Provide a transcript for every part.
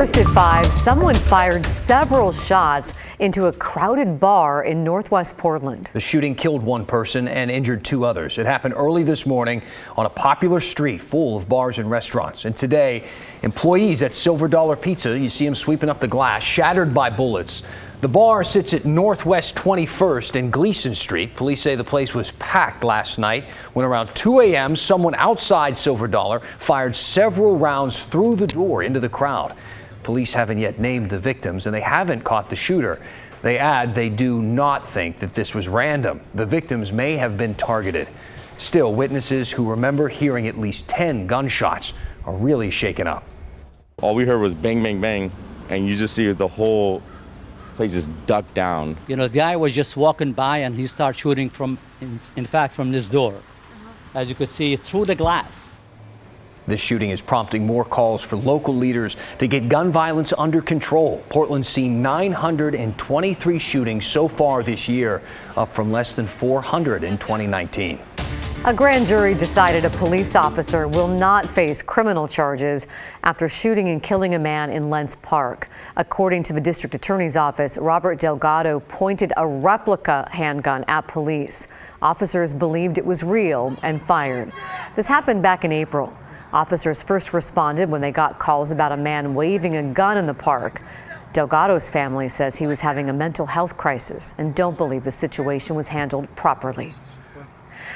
First at 5, someone fired several shots into a crowded bar in northwest Portland. The shooting killed one person and injured two others. It happened early this morning on a popular street full of bars and restaurants. And today, employees at Silver Dollar Pizza, you see them sweeping up the glass, shattered by bullets. The bar sits at Northwest 21st and Gleason Street. Police say the place was packed last night when around 2 a.m. someone outside Silver Dollar fired several rounds through the door into the crowd. Police haven't yet named the victims and they haven't caught the shooter. They add they do not think that this was random. The victims may have been targeted. Still, witnesses who remember hearing at least 10 gunshots are really shaken up. All we heard was bang, bang, bang, and you just see the whole place just ducked down. You know, the guy was just walking by and he started shooting from, in fact, from this door. As you could see, through the glass. This shooting is prompting more calls for local leaders to get gun violence under control. Portland's seen 923 shootings so far this year, up from less than 400 in 2019. A grand jury decided a police officer will not face criminal charges after shooting and killing a man in Lents Park. According to the district attorney's office, Robert Delgado pointed a replica handgun at police. Officers believed it was real and fired. This happened back in April. Officers first responded when they got calls about a man waving a gun in the park. Delgado's family says he was having a mental health crisis and don't believe the situation was handled properly.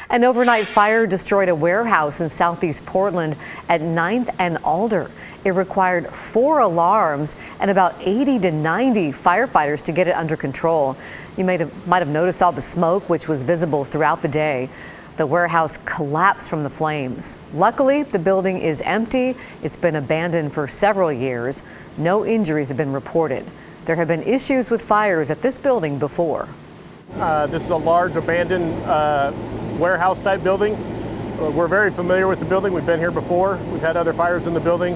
An overnight fire destroyed a warehouse in southeast Portland at 9th and Alder. It required 4 alarms and about 80 to 90 firefighters to get it under control. You might have noticed all the smoke, which was visible throughout the day. The warehouse collapsed from the flames. Luckily, the building is empty. It's been abandoned for several years. No injuries have been reported. There have been issues with fires at this building before. This is a large abandoned warehouse type building. We're very familiar with the building. We've been here before. We've had other fires in the building.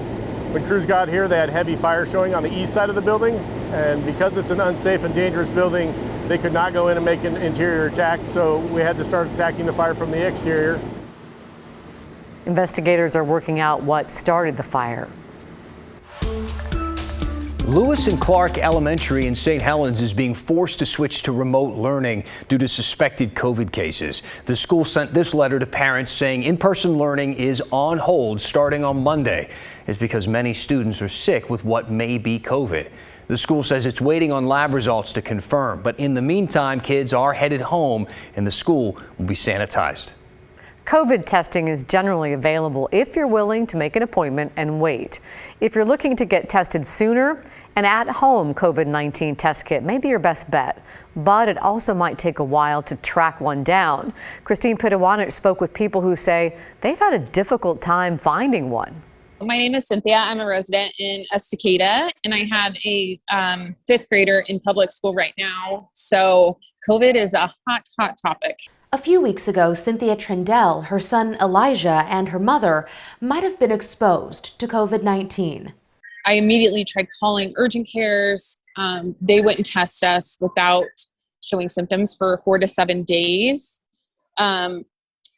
When crews got here, they had heavy fire showing on the east side of the building. And because it's an unsafe and dangerous building, they could not go in and make an interior attack. So we had to start attacking the fire from the exterior. Investigators are working out what started the fire. Lewis and Clark Elementary in St. Helens is being forced to switch to remote learning due to suspected COVID cases. The school sent this letter to parents saying in-person learning is on hold starting on Monday. It's because many students are sick with what may be COVID. The school says it's waiting on lab results to confirm, but in the meantime, kids are headed home and the school will be sanitized. COVID testing is generally available if you're willing to make an appointment and wait. If you're looking to get tested sooner, an at-home COVID-19 test kit may be your best bet, but it also might take a while to track one down. Christine Pitawanich spoke with people who say they've had a difficult time finding one. My name is Cynthia. I'm a resident in Estacada, and I have a 5th grader in public school right now. So COVID is a hot topic. A few weeks ago, Cynthia Trindell, her son Elijah, and her mother might have been exposed to COVID-19. I immediately tried calling urgent cares. They wouldn't test us without showing symptoms for 4 to 7 days. And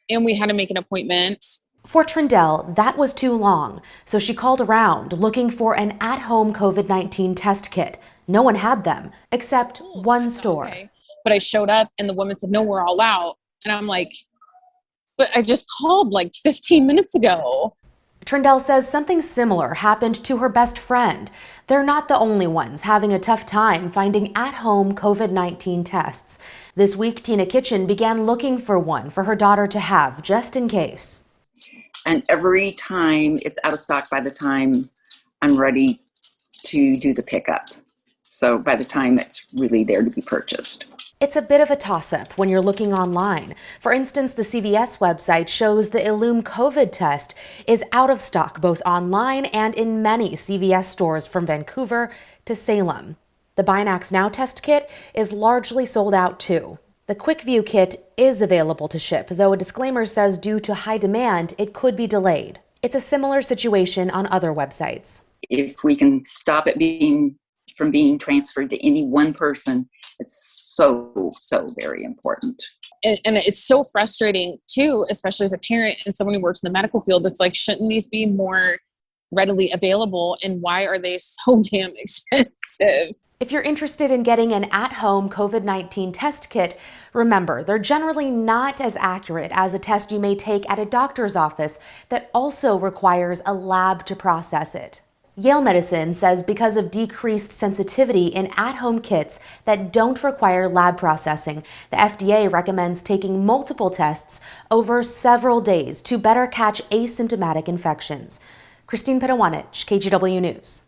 we had to make an appointment. For Trindell, that was too long, so she called around looking for an at-home COVID-19 test kit. No one had them, except one store. Okay. But I showed up and the woman said, no, we're all out. And I'm like, but I just called like 15 minutes ago. Trindell says something similar happened to her best friend. They're not the only ones having a tough time finding at-home COVID-19 tests. This week, Tina Kitchen began looking for one for her daughter to have, just in case. And every time it's out of stock by the time I'm ready to do the pickup. So by the time it's really there to be purchased. It's a bit of a toss-up when you're looking online. For instance, the CVS website shows the Illume COVID test is out of stock both online and in many CVS stores from Vancouver to Salem. The Binax Now test kit is largely sold out too. The Quick View kit is available to ship, though a disclaimer says due to high demand, it could be delayed. It's a similar situation on other websites. If we can stop it from being transferred to any one person, it's so very important. And it's so frustrating too, especially as a parent and someone who works in the medical field. It's like, shouldn't these be more readily available, and why are they so damn expensive? If you're interested in getting an at-home COVID-19 test kit, remember, they're generally not as accurate as a test you may take at a doctor's office that also requires a lab to process it. Yale Medicine says because of decreased sensitivity in at-home kits that don't require lab processing, the FDA recommends taking multiple tests over several days to better catch asymptomatic infections. Christine Pedawanich, KGW News.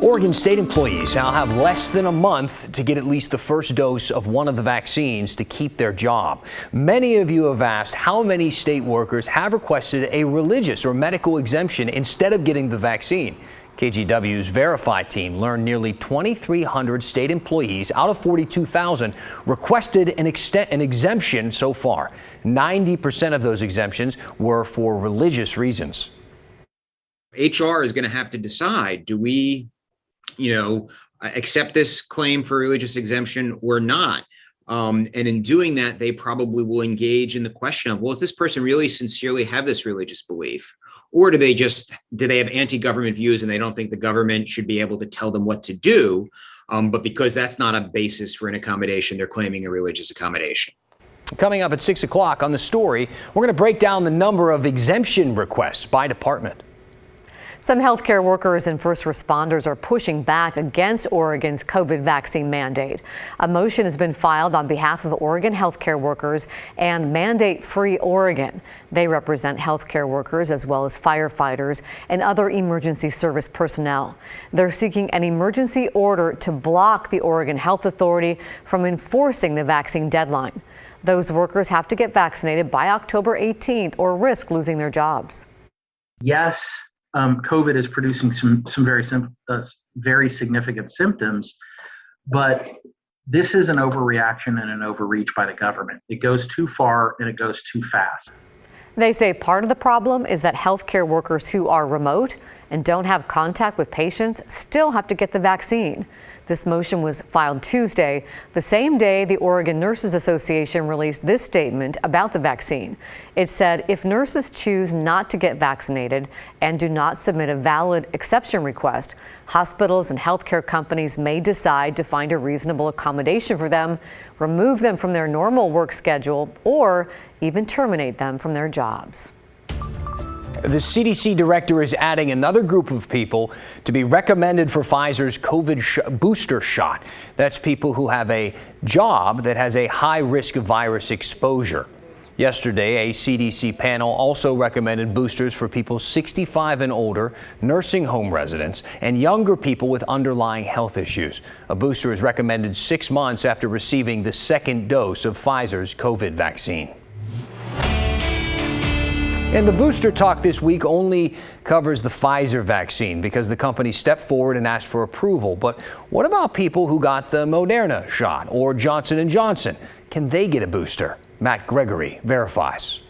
Oregon State employees now have less than a month to get at least the first dose of one of the vaccines to keep their job. Many of you have asked how many state workers have requested a religious or medical exemption instead of getting the vaccine. KGW's Verify team learned nearly 2,300 state employees out of 42,000 requested an exemption so far. 90% of those exemptions were for religious reasons. HR is going to have to decide, do we accept this claim for religious exemption or not? And in doing that, they probably will engage in the question of, well, does this person really sincerely have this religious belief? Or do they have anti-government views and they don't think the government should be able to tell them what to do? But because that's not a basis for an accommodation, they're claiming a religious accommodation. Coming up at 6 o'clock on The Story, we're going to break down the number of exemption requests by department. Some healthcare workers and first responders are pushing back against Oregon's COVID vaccine mandate. A motion has been filed on behalf of Oregon healthcare workers and Mandate Free Oregon. They represent healthcare workers as well as firefighters and other emergency service personnel. They're seeking an emergency order to block the Oregon Health Authority from enforcing the vaccine deadline. Those workers have to get vaccinated by October 18th or risk losing their jobs. Yes. COVID is producing some very significant symptoms, but this is an overreaction and an overreach by the government. It goes too far and it goes too fast. They say part of the problem is that healthcare workers who are remote and don't have contact with patients still have to get the vaccine. This motion was filed Tuesday, the same day the Oregon Nurses Association released this statement about the vaccine. It said if nurses choose not to get vaccinated and do not submit a valid exception request, hospitals and healthcare companies may decide to find a reasonable accommodation for them, remove them from their normal work schedule, or even terminate them from their jobs. The CDC director is adding another group of people to be recommended for Pfizer's COVID booster shot. That's people who have a job that has a high risk of virus exposure. Yesterday, a CDC panel also recommended boosters for people 65 and older, nursing home residents, and younger people with underlying health issues. A booster is recommended 6 months after receiving the second dose of Pfizer's COVID vaccine. And the booster talk this week only covers the Pfizer vaccine because the company stepped forward and asked for approval. But what about people who got the Moderna shot or Johnson & Johnson? Can they get a booster? Matt Gregory verifies.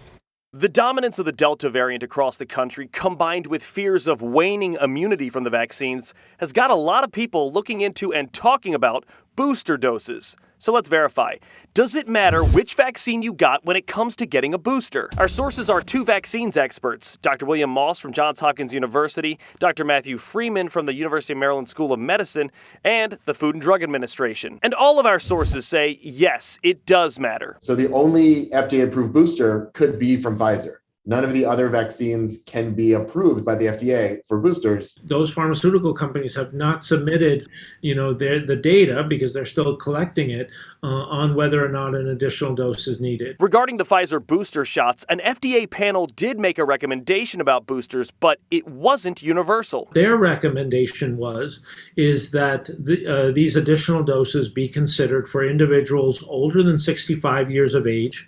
The dominance of the Delta variant across the country, combined with fears of waning immunity from the vaccines, has got a lot of people looking into and talking about booster doses. So let's verify. Does it matter which vaccine you got when it comes to getting a booster? Our sources are two vaccines experts, Dr. William Moss from Johns Hopkins University, Dr. Matthew Freeman from the University of Maryland School of Medicine, and the Food and Drug Administration. And all of our sources say, yes, it does matter. So the only FDA-approved booster could be from Pfizer. None of the other vaccines can be approved by the FDA for boosters. Those pharmaceutical companies have not submitted, the data because they're still collecting it on whether or not an additional dose is needed. Regarding the Pfizer booster shots, an FDA panel did make a recommendation about boosters, but it wasn't universal. Their recommendation is that these additional doses be considered for individuals older than 65 years of age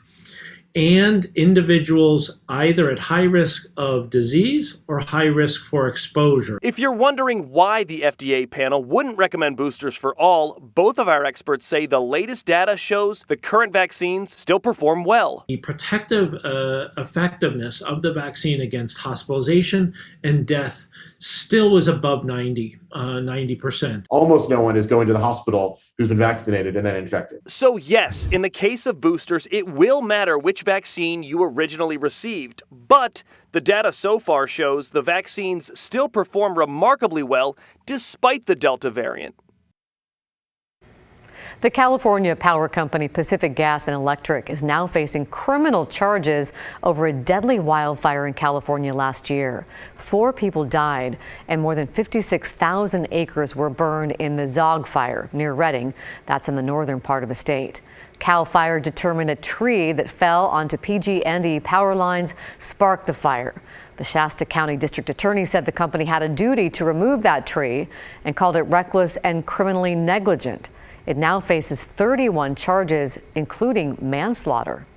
and individuals either at high risk of disease or high risk for exposure. If you're wondering why the FDA panel wouldn't recommend boosters for all, both of our experts say the latest data shows the current vaccines still perform well. The protective effectiveness of the vaccine against hospitalization and death still was above 90%. Almost no one is going to the hospital who's been vaccinated and then infected. So yes, in the case of boosters, it will matter which vaccine you originally received. But the data so far shows the vaccines still perform remarkably well despite the Delta variant. The California power company Pacific Gas and Electric is now facing criminal charges over a deadly wildfire in California last year. 4 people died and more than 56,000 acres were burned in the Zog fire near Redding. That's in the northern part of the state. Cal Fire determined a tree that fell onto PG&E power lines sparked the fire. The Shasta County District Attorney said the company had a duty to remove that tree and called it reckless and criminally negligent. It now faces 31 charges, including manslaughter.